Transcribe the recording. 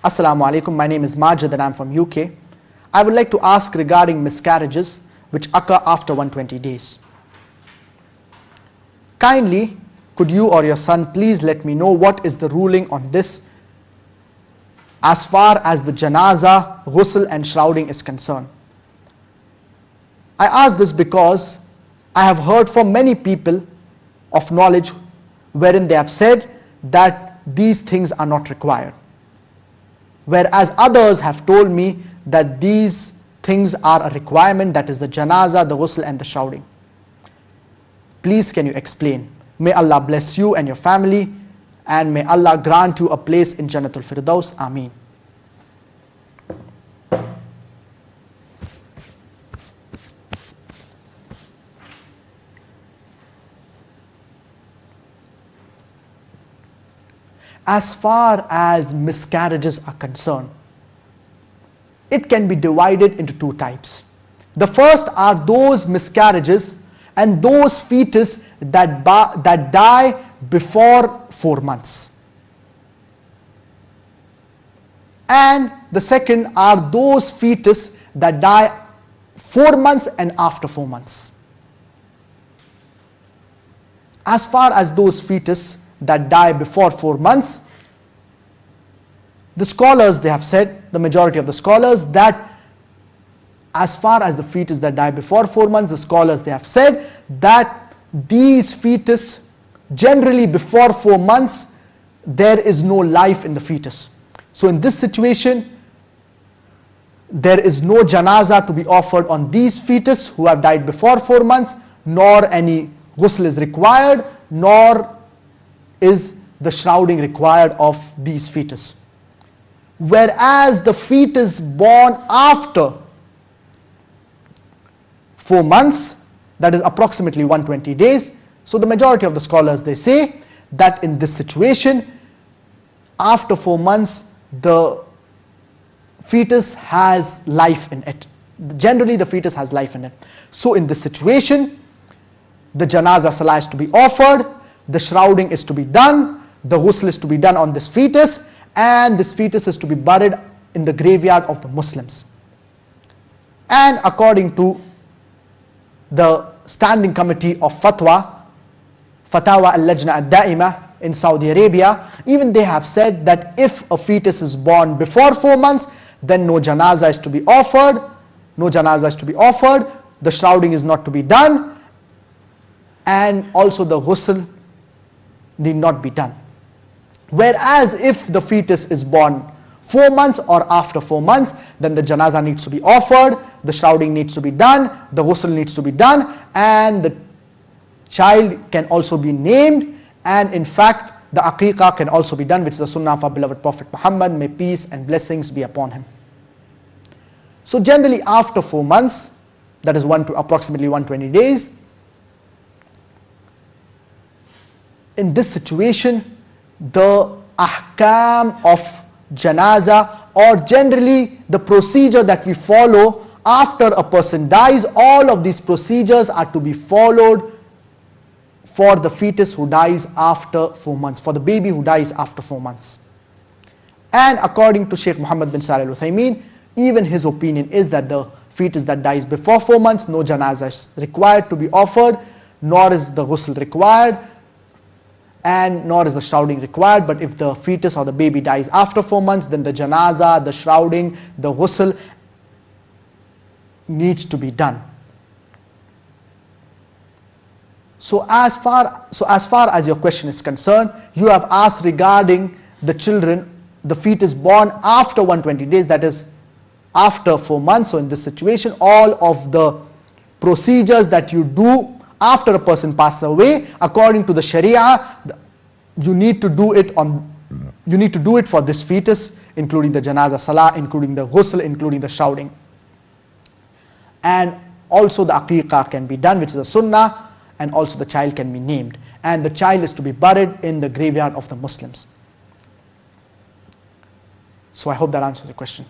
Assalamu alaikum, my name is Majid and I am from UK. I would like to ask regarding miscarriages which occur after 120 days. Kindly, could you or your son please let me know what is the ruling on this as far as the Janazah, Ghusul and Shrouding is concerned. I ask this because I have heard from many people of knowledge wherein they have said that these things are not required, whereas others have told me that these things are a requirement, that is the Janazah, the Ghusul and the Shrouding. Please can you explain? May Allah bless you and your family, and may Allah grant you a place in Jannatul Firdaus. Ameen. As far as miscarriages are concerned, it can be divided into two types. The first are those miscarriages and those fetus that die before 4 months. And the second are those fetus that die 4 months and after 4 months. As far as those fetus that die before 4 months, the scholars, they have said, the majority of the scholars, that as far as the fetus that die before 4 months, the scholars, they have said that these fetus, generally before 4 months, there is no life in the fetus. So in this situation, there is no janazah to be offered on these fetus who have died before 4 months, nor any ghusl is required, nor is the shrouding required of these fetus. Whereas the fetus born after 4 months, that is approximately 120 days, so the majority of the scholars, they say that in this situation, after 4 months, the fetus has life in it. Generally, the fetus has life in it. So in this situation, the janazah salah is to be offered, the shrouding is to be done, the ghusl is to be done on this fetus, and this fetus is to be buried in the graveyard of the Muslims. And according to the standing committee of Fatawa al-Lajna al-Da'ima in Saudi Arabia, even they have said that if a fetus is born before 4 months, then no janazah is to be offered, the shrouding is not to be done, and also the ghusl need not be done. Whereas if the fetus is born 4 months or after 4 months, then the janazah needs to be offered, the shrouding needs to be done, the ghusl needs to be done, and the child can also be named, and in fact the aqiqah can also be done, which is the sunnah of our beloved Prophet Muhammad, may peace and blessings be upon him. So generally after 4 months, that is approximately 120 days, in this situation, the ahkam of janazah, or generally the procedure that we follow after a person dies, all of these procedures are to be followed for the fetus who dies after 4 months, for the baby who dies after 4 months. And according to Sheikh Muhammad bin Salih al-Uthaymeen, even his opinion is that the fetus that dies before 4 months, no janazah is required to be offered, nor is the ghusl required, and nor is the shrouding required. But if the fetus or the baby dies after 4 months, then the janazah, the shrouding, the ghusl needs to be done. So as far as your question is concerned, you have asked regarding the children, the fetus born after 120 days, that is after 4 months. So in this situation, all of the procedures that you do after a person passes away, according to the Sharia, you need to do it for this fetus, including the janazah salah, including the ghusl, including the shrouding. And also the aqiqah can be done, which is a sunnah, and also the child can be named. And the child is to be buried in the graveyard of the Muslims. So I hope that answers the question.